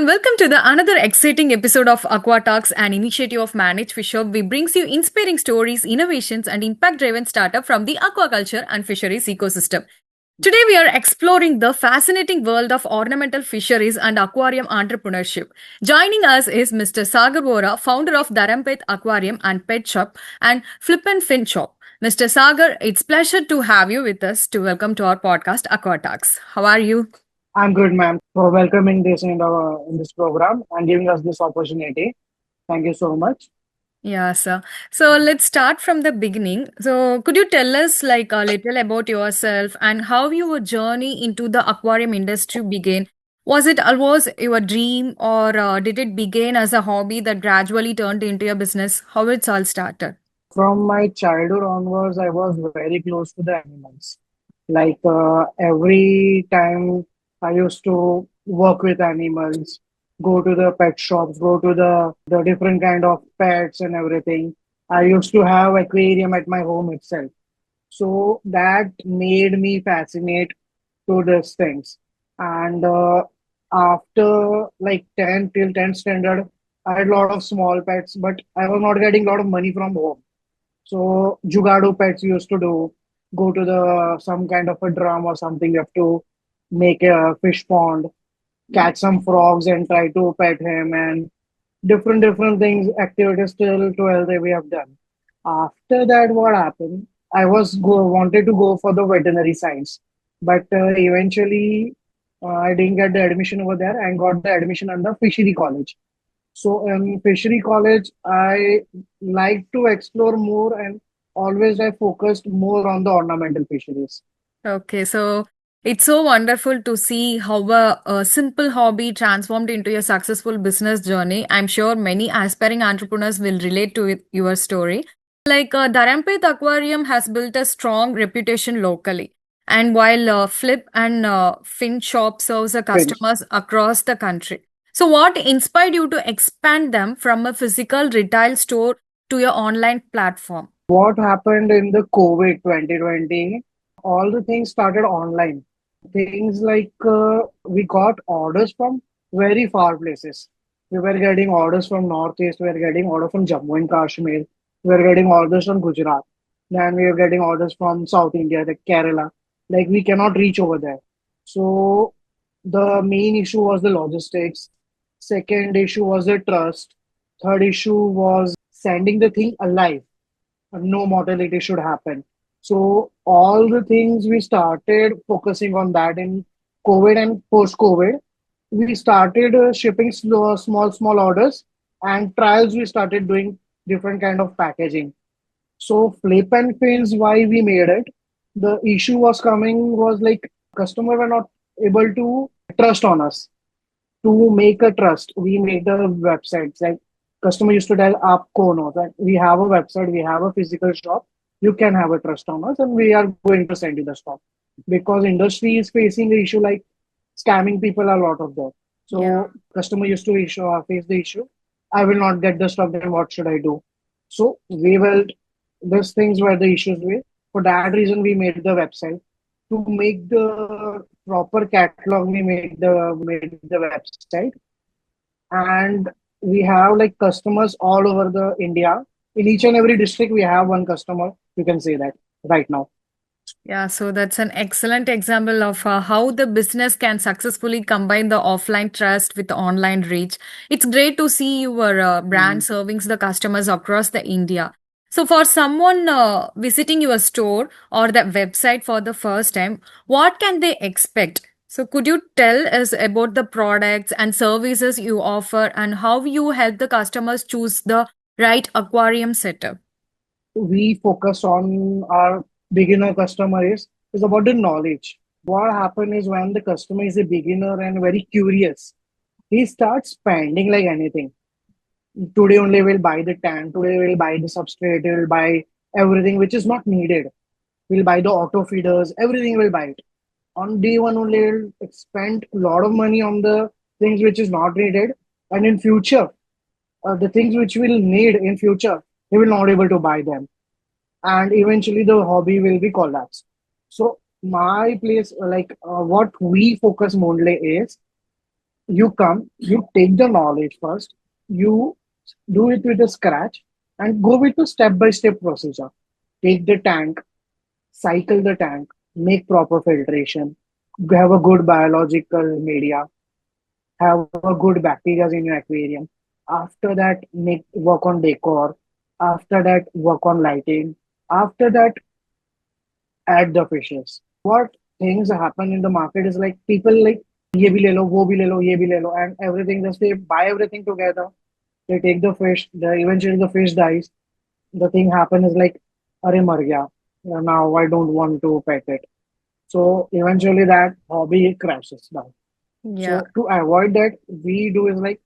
welcome to the another exciting episode of Aqua Talks, an initiative of Manage Fisher. We brings you inspiring stories, innovations, and impact-driven startup from the aquaculture and fisheries ecosystem. Today, we are exploring the fascinating world of ornamental fisheries and aquarium entrepreneurship. Joining us is Mr. Sagar Bora, founder of Dharampet Aquarium and Pet Shop and Flip and Fin Shop. Mr. Sagar, it's pleasure to have you with us to welcome to our podcast Aqua Talks. How are you? I'm good, ma'am, for welcoming this in this program and giving us this opportunity. Thank you so much. Yeah, sir. So let's start from the beginning. So could you tell us like a little about yourself and how your journey into the aquarium industry began? Was it always your dream or did it begin as a hobby that gradually turned into a business? How it's all started? From my childhood onwards, I was very close to the animals. Every time I used to work with animals, go to the pet shops, go to the different kind of pets and everything. I used to have aquarium at my home itself. So that made me fascinate to these things. And after like 10 till 10th standard, I had a lot of small pets, but I was not getting a lot of money from home. So Jugado pets used to do go to the some kind of a drum or something. You have to make a fish pond, catch some frogs and try to pet him and different things, activities till 12th we have done. After that, what happened? I was go wanted to go for the veterinary science, but eventually I didn't get the admission over there and got the admission under fishery college. So in fishery college, I like to explore more and always I focused more on the ornamental fisheries. Okay, so it's so wonderful to see how a simple hobby transformed into a successful business journey. I'm sure many aspiring entrepreneurs will relate to your story. Like Dharampet Aquarium has built a strong reputation locally. And while Flip and Fin Shop serves the Finch. customers across the country. So, what inspired you to expand them from a physical retail store to your online platform? What happened in the COVID 2020? All the things started online. Things like we got orders from very far places. We were getting orders from Northeast, we were getting orders from Jammu and Kashmir, we were getting orders from Gujarat. Then we were getting orders from South India, like Kerala. Like we cannot reach over there. So the main issue was the logistics. Second issue was the trust. Third issue was sending the thing alive. No mortality should happen. So all the things we started focusing on that in COVID and post-COVID. We started shipping small orders and trials. We started doing different kind of packaging. So flip and fins, why we made it? The issue was coming was like customer were not able to trust on us to make a trust, we made the websites. Like customer used to tell Aapko no that we have a website, we have a physical shop, you can have a trust on us, and we are going to send you the stock. Because industry is facing the issue like scamming people a lot of them. Yeah. So customer used to face the issue. I will not get the stock, then what should I do? So we will these things were the issues with. For that reason, we made the website to make the proper catalog. We made the website, and we have like customers all over the India. In each and every district, we have one customer. You can say that right now. Yeah, so that's an excellent example of how the business can successfully combine the offline trust with the online reach. It's great to see your brand Mhm. serving the customers across the India. So for someone visiting your store or the website for the first time, what can they expect? So could you tell us about the products and services you offer and how you help the customers choose the right aquarium setup? We focus on our beginner customer is about the knowledge. What happen is when the customer is a beginner and very curious, he starts spending like anything. Today only we'll buy the tank, today we'll buy the substrate, we'll buy everything which is not needed. We'll buy the auto feeders, everything we'll buy it. On day one only we'll spend a lot of money on the things which is not needed. And in future, the things which we'll need in future, he will not able to buy them. And eventually the hobby will be collapsed. So my place, what we focus mainly is You come, you take the knowledge first, you do it with a scratch and go with the step-by-step procedure. Take the tank, cycle the tank, make proper filtration, have a good biological media, have a good bacteria in your aquarium. After that, make work on decor. After that, work on lighting. After that, add the fishes. What things happen in the market is like people like ये भी ले लो, वो भी ले लो, ये भी ले लो, and everything just they buy everything together. They take the fish. Eventually the fish dies. The thing happen is like, अरे मर गया. Now I don't want to pet it. So eventually that hobby crashes down. Yeah. So to avoid that, we do is like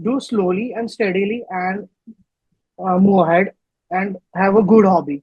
do slowly and steadily and move ahead and have a good hobby.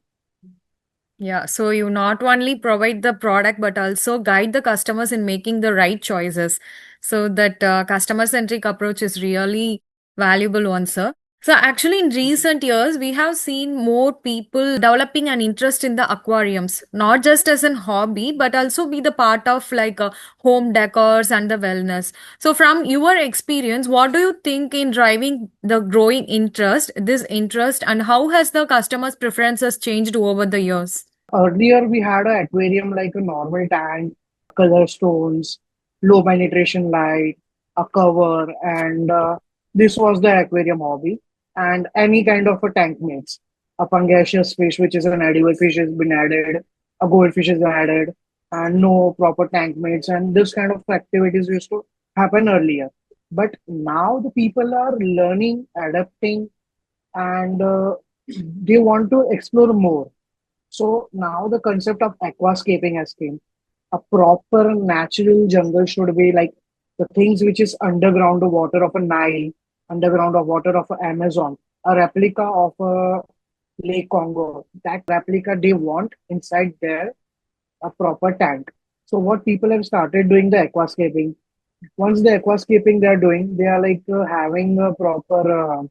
Yeah, so you not only provide the product but also guide the customers in making the right choices. So that customer centric approach is really valuable one, sir. So actually, in recent years, we have seen more people developing an interest in the aquariums, not just as an hobby, but also be the part of like home decors and the wellness. So, from your experience, what do you think in driving the growing interest, this interest, and how has the customers' preferences changed over the years? Earlier, we had an aquarium like a normal tank, color stones, low penetration light, a cover, and this was the aquarium hobby. And any kind of a tank mates. A fungaceous fish, which is an edible fish, has been added, a goldfish is added, and no proper tank mates. And this kind of activities used to happen earlier. But now the people are learning, adapting, and they want to explore more. So now the concept of aquascaping has came. A proper natural jungle should be like the things which is underground water of a Nile, underground of water of a Amazon, a replica of a Lake Congo. That replica they want inside there a proper tank. So what people have started doing the aquascaping. Once the aquascaping they are doing, they are like having a proper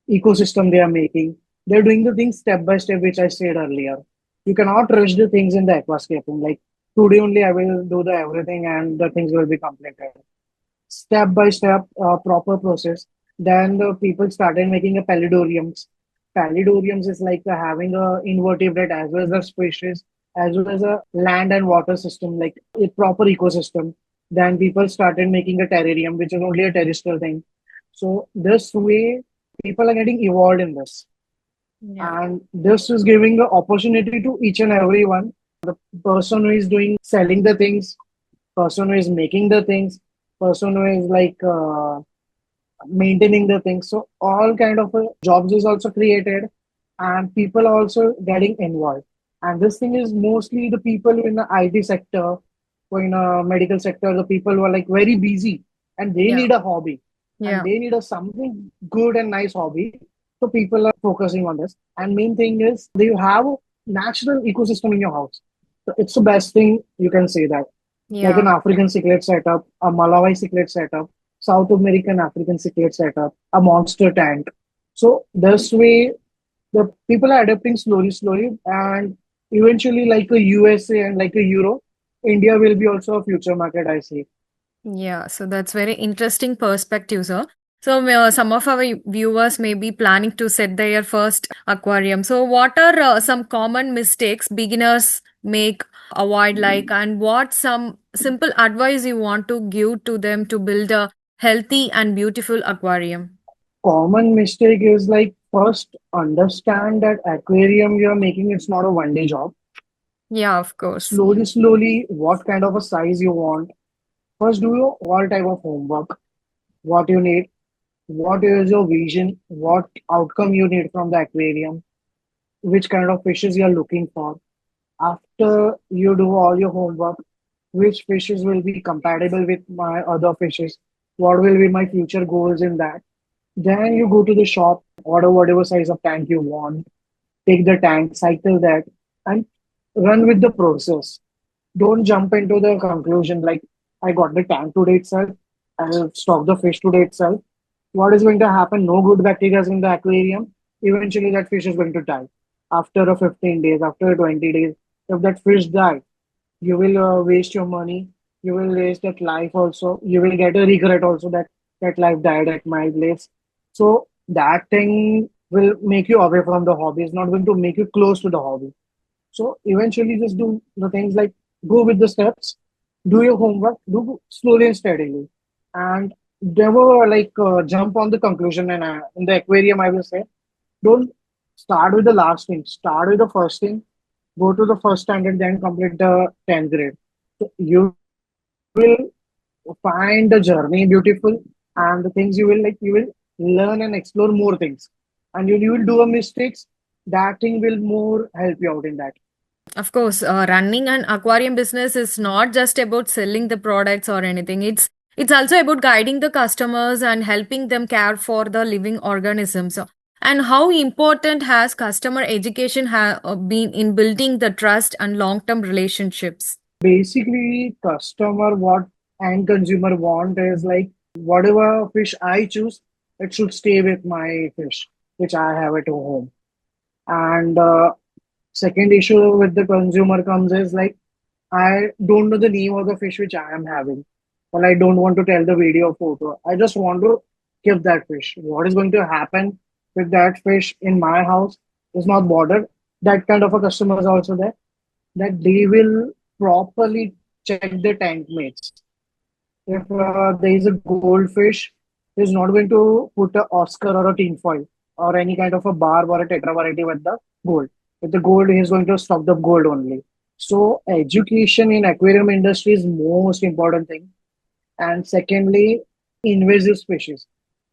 ecosystem they are making. They're doing the things step by step, which I said earlier. You cannot rush the things in the aquascaping. Like today only, I will do the everything and the things will be completed. Step by step, proper process. Then the people started making a paludoriums. Paludoriums is like having a invertebrate as well as a species, as well as a land and water system, like a proper ecosystem. Then people started making a terrarium, which is only a terrestrial thing. So this way, people are getting evolved in this. Yeah. And this is giving the opportunity to each and everyone. The person who is doing selling the things, person who is making the things, person who is like maintaining the things. So all kind of jobs is also created, and people are also getting involved. And this thing is mostly the people in the IT sector or in a medical sector, the people who are like very busy and they Yeah. need a hobby and Yeah. they need a something good and nice hobby. So people are focusing on this. And main thing is you have a natural ecosystem in your house. So it's the best thing you can say that like Yeah. an African cichlid setup, a Malawi cichlid setup, South American African cichlid setup, a monster tank. So this way, the people are adapting slowly, slowly, and eventually, like a USA and like a Euro, India will be also a future market. I see. Yeah, so that's very interesting perspective, sir. So some of our viewers may be planning to set their first aquarium. So what are some common mistakes beginners make, avoid like, and what some simple advice you want to give to them to build a healthy and beautiful aquarium? Common mistake is like first understand that aquarium you're making it's not a one day job. Yeah, of course. Slowly, slowly, what kind of a size you want. First, do your all type of homework. What you need, what is your vision, what outcome you need from the aquarium, which kind of fishes you are looking for. After you do all your homework, which fishes will be compatible with my other fishes, what will be my future goals in that. Then you go to the shop, order whatever size of tank you want, take the tank, cycle that, and run with the process. Don't jump into the conclusion like, I got the tank today itself, I'll stock the fish today itself. What is going to happen? No good bacteria in the aquarium. Eventually, that fish is going to die after a 15 days, after 20 days. If that fish die, you will waste your money. You will waste that life also. You will get a regret also that that life died at my place. So that thing will make you away from the hobby. It's not going to make you close to the hobby. So eventually just do the things like go with the steps, do your homework, do slowly and steadily. And never jump on the conclusion. And in the aquarium, I will say, don't start with the last thing. Start with the first thing. Go to the first standard, then complete the 10th grade. So you will find the journey beautiful, and the things you will learn and explore more things. And you will do a mistakes. That thing will more help you out in that. Of course, running an aquarium business is not just about selling the products or anything. It's also about guiding the customers and helping them care for the living organisms. And how important has customer education been in building the trust and long-term relationships? Basically, customer what and consumer want is like whatever fish I choose, it should stay with my fish, which I have at home. And second issue with the consumer comes is like I don't know the name of the fish which I am having. Well, I don't want to tell the video photo. I just want to keep that fish. What is going to happen with that fish in my house is not bothered. That kind of a customer is also there that they will properly check the tank mates. If there is a goldfish, he's not going to put a Oscar or a tinfoil or any kind of a barb or a tetra variety with the gold. With the gold, he's going to stop the gold only. So education in aquarium industry is most important thing. And secondly, invasive species.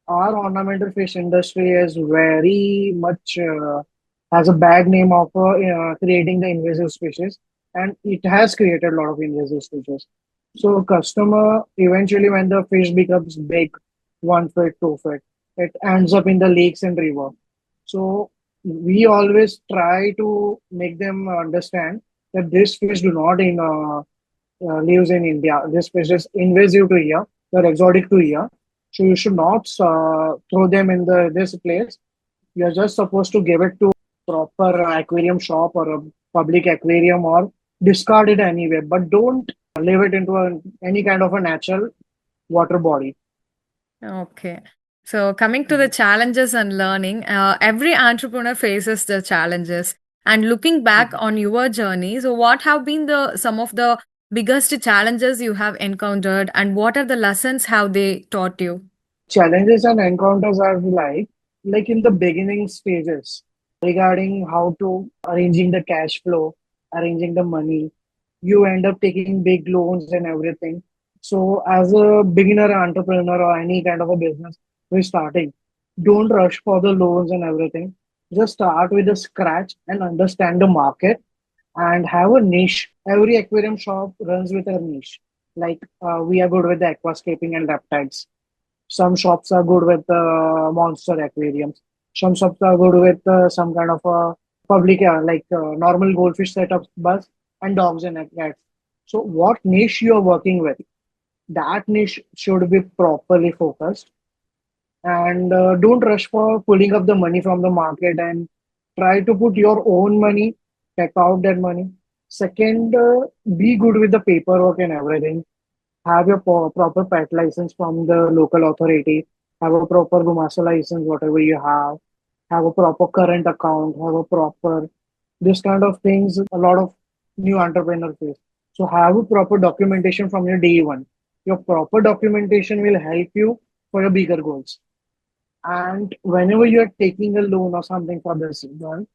Our ornamental fish industry is very much has a bad name of creating the invasive species, and it has created a lot of invasive species. So customer eventually when the fish becomes big, 1 feet, 2 feet, it ends up in the lakes and river. So we always try to make them understand that this fish do not lives in India. This fish is invasive to here. They're exotic to here. So you should not throw them in the this place. You're just supposed to give it to proper aquarium shop or a public aquarium or discard it anyway. But don't leave it into any kind of a natural water body. Okay. So, coming to the challenges and learning, every entrepreneur faces the challenges. And looking back Mhm. on your journey, so what have been the some of the biggest challenges you have encountered, and what are the lessons have they taught you? Challenges and encounters are like in the beginning stages regarding how to arranging the cash flow, arranging the money. You end up taking big loans and everything. So as a beginner entrepreneur or any kind of a business we're starting, don't rush for the loans and everything. Just start with the scratch and understand the market and have a niche. Every aquarium shop runs with a niche. Like we are good with the aquascaping and reptiles. Some shops are good with monster aquariums. Some shops are good with some kind of public, normal goldfish setups, bus and dogs and cats. So, what niche you are working with, that niche should be properly focused. And don't rush for pulling up the money from the market and try to put your own money, take out that money. Second, be good with the paperwork and everything. Have your proper pet license from the local authority, have a proper Gumasa license, whatever you have a proper current account, have a proper this kind of things. A lot of new entrepreneurs face. So have a proper documentation from your day one. Your proper documentation will help you for your bigger goals. And whenever you are taking a loan or something for this one,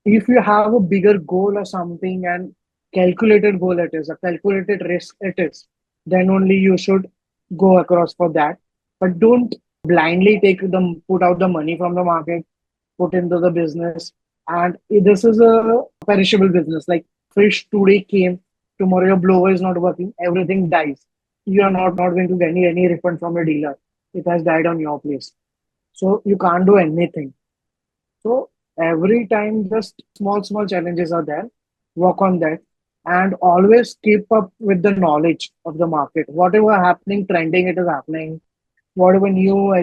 if you have a bigger goal or something and calculated goal it is, a calculated risk it is, then only you should go across for that. But don't blindly take them, put out the money from the market, put into the business. And this is a perishable business. Like fish today came, tomorrow your blower is not working, everything dies. You are not going to get any refund from your dealer. It has died on your place. So you can't do anything. So every time just small challenges are there. Work on that and always keep up with the knowledge of the market. Whatever happening, trending, it is happening. Whatever new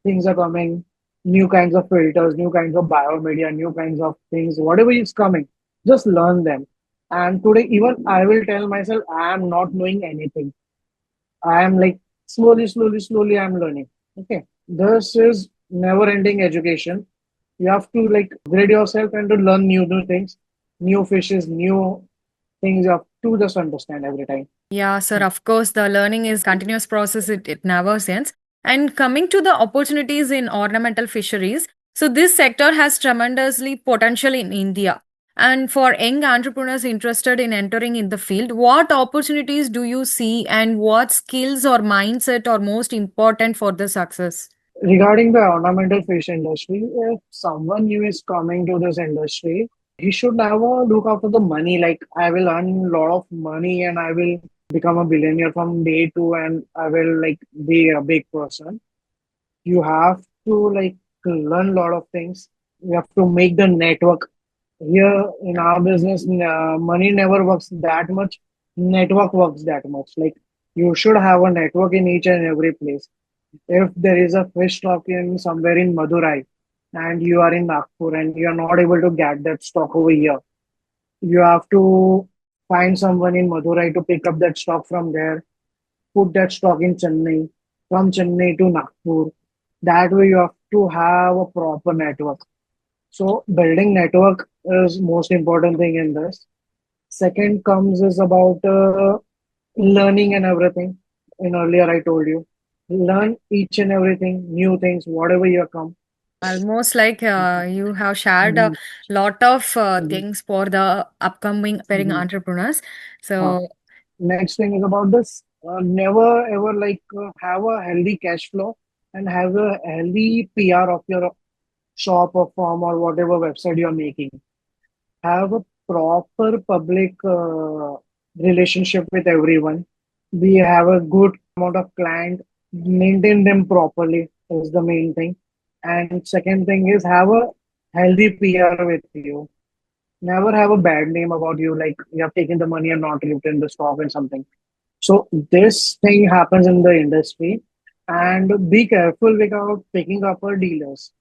things are coming, new kinds of filters, new kinds of biomedia, new kinds of things, whatever is coming, just learn them And today, even I will tell myself I am not knowing anything. I am like slowly, I'm learning. Okay. This is never ending education. You have to like upgrade yourself and to learn new things, new fishes, new things. You have to just understand every time. Yeah, sir. Of course, the learning is continuous process. It never ends. And coming to the opportunities in ornamental fisheries, so this sector has tremendously potential in India. And for young entrepreneurs interested in entering in the field, what opportunities do you see, and what skills or mindset are most important for the success? Regarding the ornamental fish industry, if someone new is coming to this industry, he should never look after the money. Like, I will earn a lot of money and I will become a billionaire from day two and I will like be a big person. You have to like learn a lot of things. You have to make the network. Here in our business, money never works that much. Network works that much. Like, you should have a network in each and every place. If there is a fish stock in somewhere in Madurai and you are in Nagpur and you are not able to get that stock over here, you have to find someone in Madurai to pick up that stock from there, put that stock in Chennai, from Chennai to Nagpur. That way you have to have a proper network. So building network is most important thing in this. Second comes is about learning and everything. In earlier I told you, learn each and everything, new things, whatever you come. Almost like you have shared a Mhm, lot of mhm, things for the upcoming aspiring mhm. entrepreneurs. Uh, So, Next thing is about this. Never ever like have a healthy cash flow and have a healthy PR of your shop or firm or whatever website you're making. Have a proper public relationship with everyone. We have a good amount of client, maintain them properly is the main thing. And second thing is have a healthy PR with you. Never have a bad name about you, like you have taken the money and not returned the stock and something. So this thing happens in the industry, and be careful without picking up our dealers.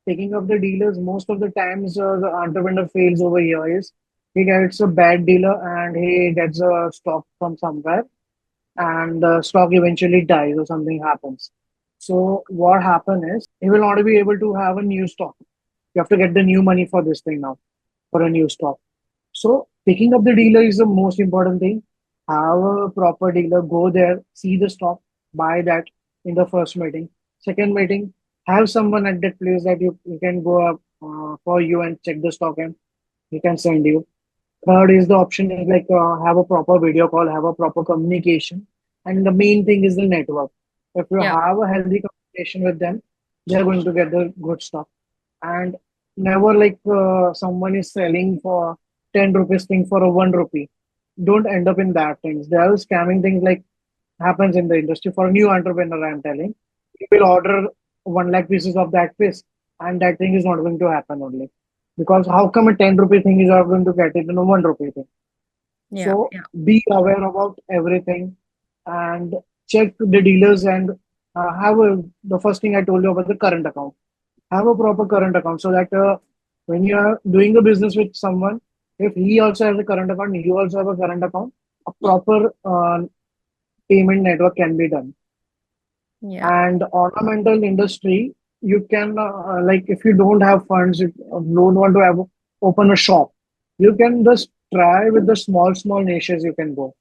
Picking up the dealers, most of the times the entrepreneur fails over here is he gets a bad dealer and he gets a stock from somewhere and the stock eventually dies or something happens. So what happen is he will not be able to have a new stock. You have to get the new money for this thing now for a new stock. So picking up the dealer is the most important thing. Have a proper dealer, go there, see the stock, buy that in the first meeting. Second meeting, have someone at that place that you can go up for you and check the stock and he can send you. Third is the option is like have a proper video call, have a proper communication. And the main thing is the network. If you yeah. have a healthy communication with them, they're going to get the good stuff. And never like someone is selling for 10 rupees thing for a 1 rupee. Don't end up in that things. There are scamming things like happens in the industry for a new entrepreneur. I'm telling, you will order 1 lakh pieces of that fish, and that thing is not going to happen only because how come a 10 rupee thing is not going to get it in a 1 rupee thing? Yeah, So yeah, be aware about everything and check the dealers and the first thing I told you about the current account. Have a proper current account so that when you are doing a business with someone, if he also has a current account, you also have a current account, a proper payment network can be done. yeah, And ornamental industry, you can like if you don't have funds, you don't want to have open a shop, you can just try with the small niches you can go,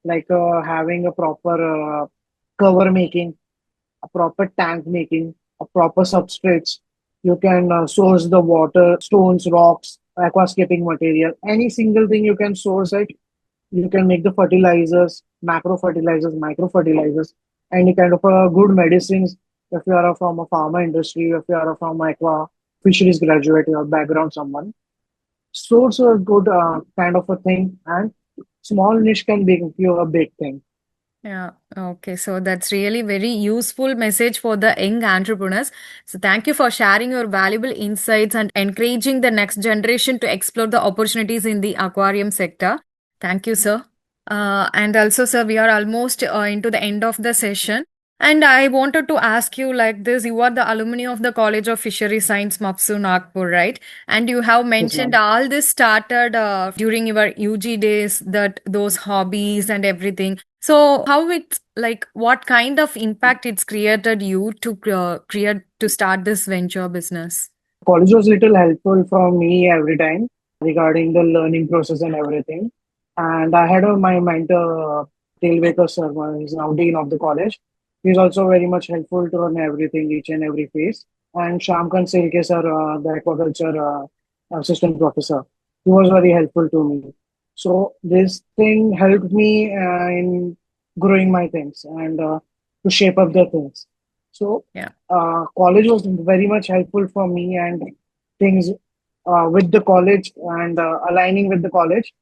like having a proper cover making, a proper tank making, a proper substrates. You can source the water, stones, rocks, aquascaping material, any single thing you can source it. You can make the fertilizers, macro fertilizers, micro fertilizers, any kind of good medicines. If you are from a pharma industry, if you are from aqua fisheries graduate, your background, someone source a good kind of a thing, and small niche can make you a big thing. yeah. Okay, so that's really very useful message for the young entrepreneurs. So thank you for sharing your valuable insights and encouraging the next generation to explore the opportunities in the aquarium sector. Thank you, sir. And also, sir, we are almost into the end of the session. And I wanted to ask you like this, you are the alumni of the College of Fishery Science, Mapsu, Nagpur, right? And you have Yes, mentioned ma'am. all this started during your UG days, that those hobbies and everything. So how it's like, what kind of impact it's created you to create to start this venture business? College was little helpful for me every time regarding the learning process and everything. And I had my mentor, Tilvekar sir, who is now dean of the college. He's also very much helpful to run everything, each and every phase. And Shamkan Silke sir, the aquaculture assistant professor, he was very helpful to me. So this thing helped me in growing my things and to shape up the things. So Yeah. college was very much helpful for me and things with the college and aligning with the college.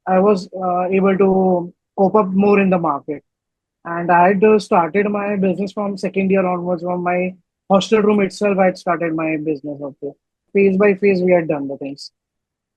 I was able to cope up more in the market. And I had started my business from second year onwards. From my hostel room itself, I had started my business. Okay, phase by phase, we had done the things.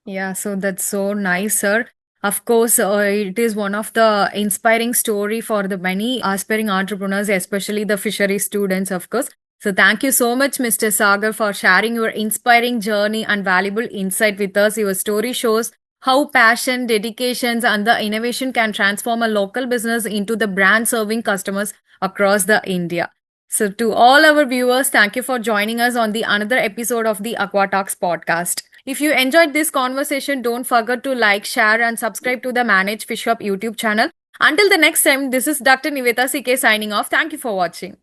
Yeah, so that's so nice, sir. Of course, it is one of the inspiring story for the many aspiring entrepreneurs, especially the fishery students, of course. So thank you so much, Mr. Sagar, for sharing your inspiring journey and valuable insight with us. Your story shows how passion, dedications, and the innovation can transform a local business into the brand serving customers across the India. So to all our viewers, thank you for joining us on the another episode of the Aqua Talks podcast. If you enjoyed this conversation, don't forget to like, share, and subscribe to the Manage Fish Up YouTube channel. Until the next time, this is Dr. Niveta CK signing off. Thank you for watching.